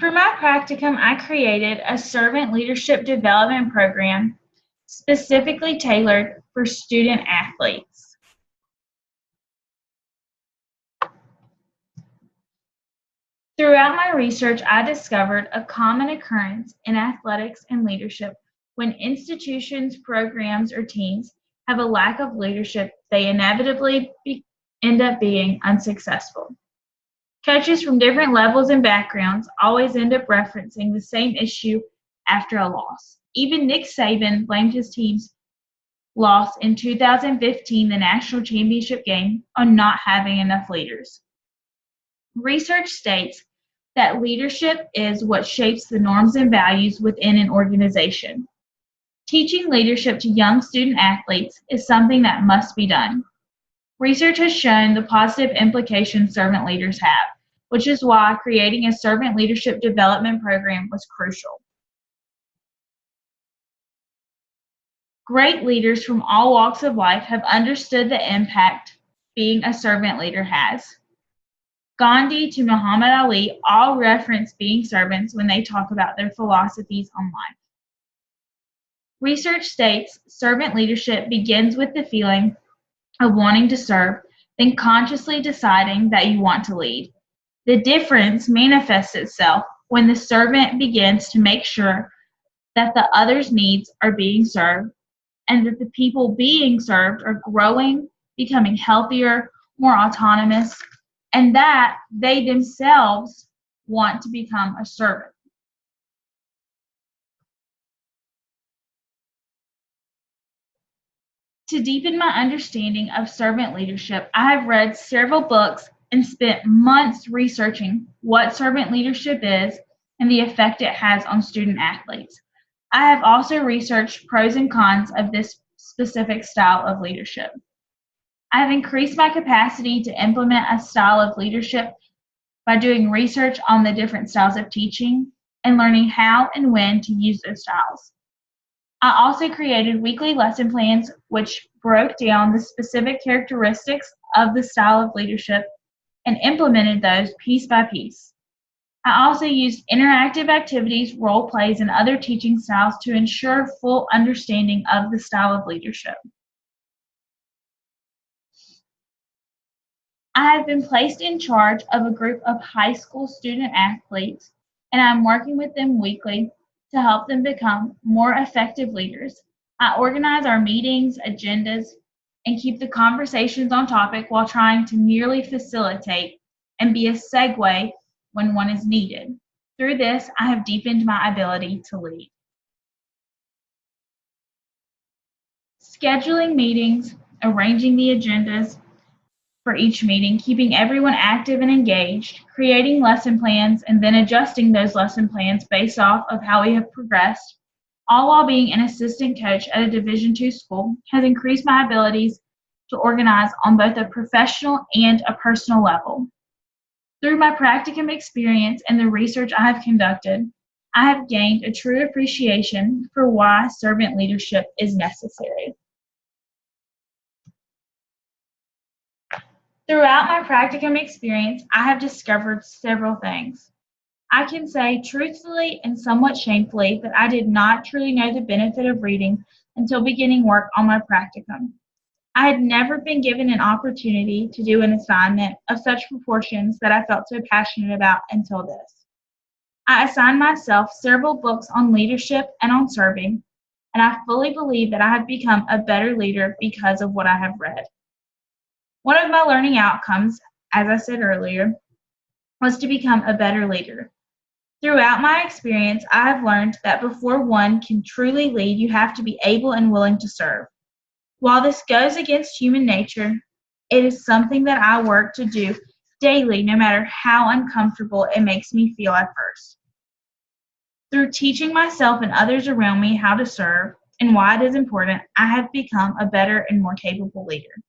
For my practicum, I created a servant leadership development program specifically tailored for student athletes. Throughout my research, I discovered a common occurrence in athletics and leadership. When institutions, programs, or teams have a lack of leadership, they inevitably end up being unsuccessful. Coaches from different levels and backgrounds always end up referencing the same issue after a loss. Even Nick Saban blamed his team's loss in 2015, the national championship game, on not having enough leaders. Research states that leadership is what shapes the norms and values within an organization. Teaching leadership to young student athletes is something that must be done. Research has shown the positive implications servant leaders have, which is why creating a servant leadership development program was crucial. Great leaders from all walks of life have understood the impact being a servant leader has. Gandhi to Muhammad Ali all reference being servants when they talk about their philosophies on life. Research states servant leadership begins with the feeling of wanting to serve, then consciously deciding that you want to lead. The difference manifests itself when the servant begins to make sure that the other's needs are being served and that the people being served are growing, becoming healthier, more autonomous, and that they themselves want to become a servant. To deepen my understanding of servant leadership, I have read several books and spent months researching what servant leadership is and the effect it has on student athletes. I have also researched pros and cons of this specific style of leadership. I have increased my capacity to implement a style of leadership by doing research on the different styles of teaching and learning how and when to use those styles. I also created weekly lesson plans which broke down the specific characteristics of the style of leadership and implemented those piece by piece. I also used interactive activities, role plays, and other teaching styles to ensure full understanding of the style of leadership. I have been placed in charge of a group of high school student athletes, and I'm working with them weekly to help them become more effective leaders. I organize our meetings, agendas, and keep the conversations on topic while trying to merely facilitate and be a segue when one is needed. Through this, I have deepened my ability to lead. Scheduling meetings, arranging the agendas for each meeting, keeping everyone active and engaged, creating lesson plans, and then adjusting those lesson plans based off of how we have progressed, all while being an assistant coach at a Division II school, has increased my abilities to organize on both a professional and a personal level. Through my practicum experience and the research I have conducted, I have gained a true appreciation for why servant leadership is necessary. Throughout my practicum experience, I have discovered several things. I can say truthfully and somewhat shamefully that I did not truly know the benefit of reading until beginning work on my practicum. I had never been given an opportunity to do an assignment of such proportions that I felt so passionate about until this. I assigned myself several books on leadership and on serving, and I fully believe that I have become a better leader because of what I have read. One of my learning outcomes, as I said earlier, was to become a better leader. Throughout my experience, I have learned that before one can truly lead, you have to be able and willing to serve. While this goes against human nature, it is something that I work to do daily, no matter how uncomfortable it makes me feel at first. Through teaching myself and others around me how to serve and why it is important, I have become a better and more capable leader.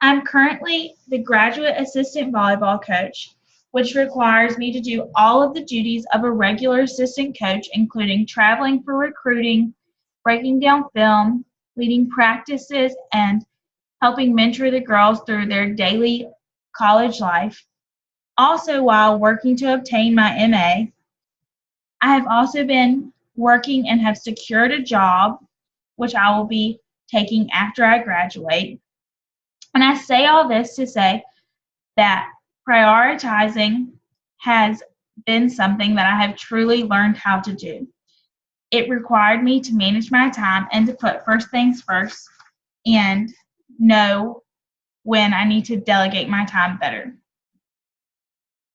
I'm currently the graduate assistant volleyball coach, which requires me to do all of the duties of a regular assistant coach, including traveling for recruiting, breaking down film, leading practices, and helping mentor the girls through their daily college life. Also, while working to obtain my MA, I have also been working and have secured a job, which I will be taking after I graduate. And I say all this to say that prioritizing has been something that I have truly learned how to do. It required me to manage my time and to put first things first and know when I need to delegate my time better.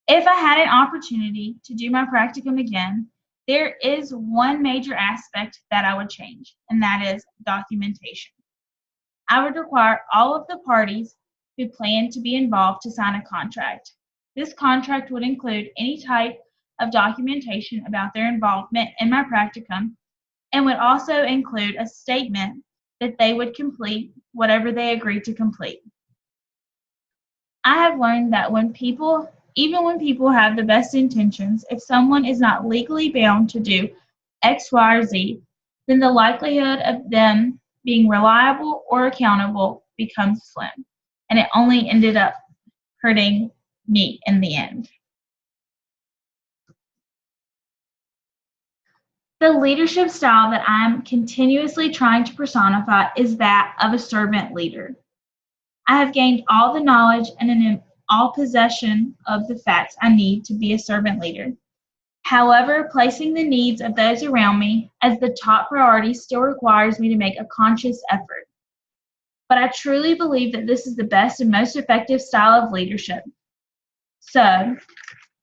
If I had an opportunity to do my practicum again, there is one major aspect that I would change, and that is documentation. I would require all of the parties who plan to be involved to sign a contract. This contract would include any type of documentation about their involvement in my practicum and would also include a statement that they would complete whatever they agreed to complete. I have learned that even when people have the best intentions, if someone is not legally bound to do X, Y, or Z, then the likelihood of them being reliable or accountable becomes slim. And it only ended up hurting me in the end. The leadership style that I'm continuously trying to personify is that of a servant leader. I have gained all the knowledge and am all possession of the facts I need to be a servant leader. However, placing the needs of those around me as the top priority still requires me to make a conscious effort. But I truly believe that this is the best and most effective style of leadership. So,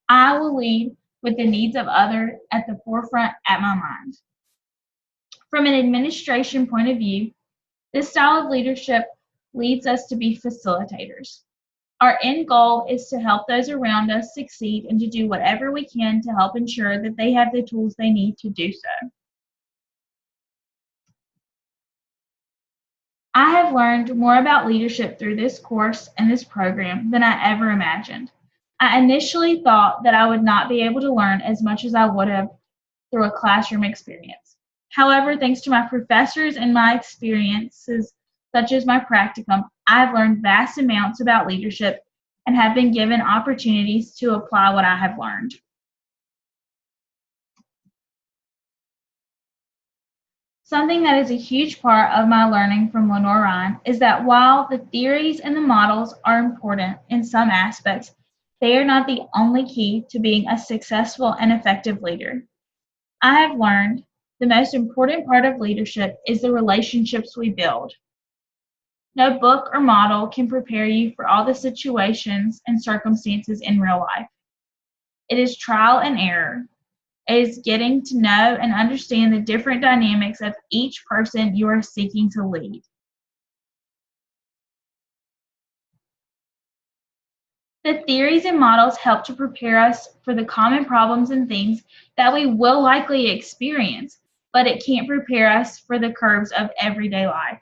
I will lead with the needs of others at the forefront at my mind. From an administration point of view, this style of leadership leads us to be facilitators. Our end goal is to help those around us succeed and to do whatever we can to help ensure that they have the tools they need to do so. I have learned more about leadership through this course and this program than I ever imagined. I initially thought that I would not be able to learn as much as I would have through a classroom experience. However, thanks to my professors and my experiences, such as my practicum, I have learned vast amounts about leadership and have been given opportunities to apply what I have learned. Something that is a huge part of my learning from Lenore Ryan is that while the theories and the models are important in some aspects, they are not the only key to being a successful and effective leader. I have learned the most important part of leadership is the relationships we build. No book or model can prepare you for all the situations and circumstances in real life. It is trial and error. It is getting to know and understand the different dynamics of each person you are seeking to lead. The theories and models help to prepare us for the common problems and things that we will likely experience, but it can't prepare us for the curves of everyday life.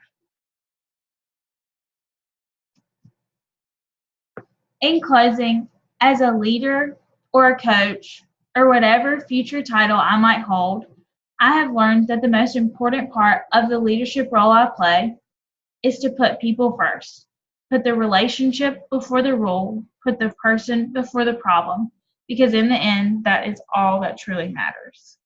In closing, as a leader or a coach or whatever future title I might hold, I have learned that the most important part of the leadership role I play is to put people first. Put the relationship before the rule, put the person before the problem, because in the end, that is all that truly matters.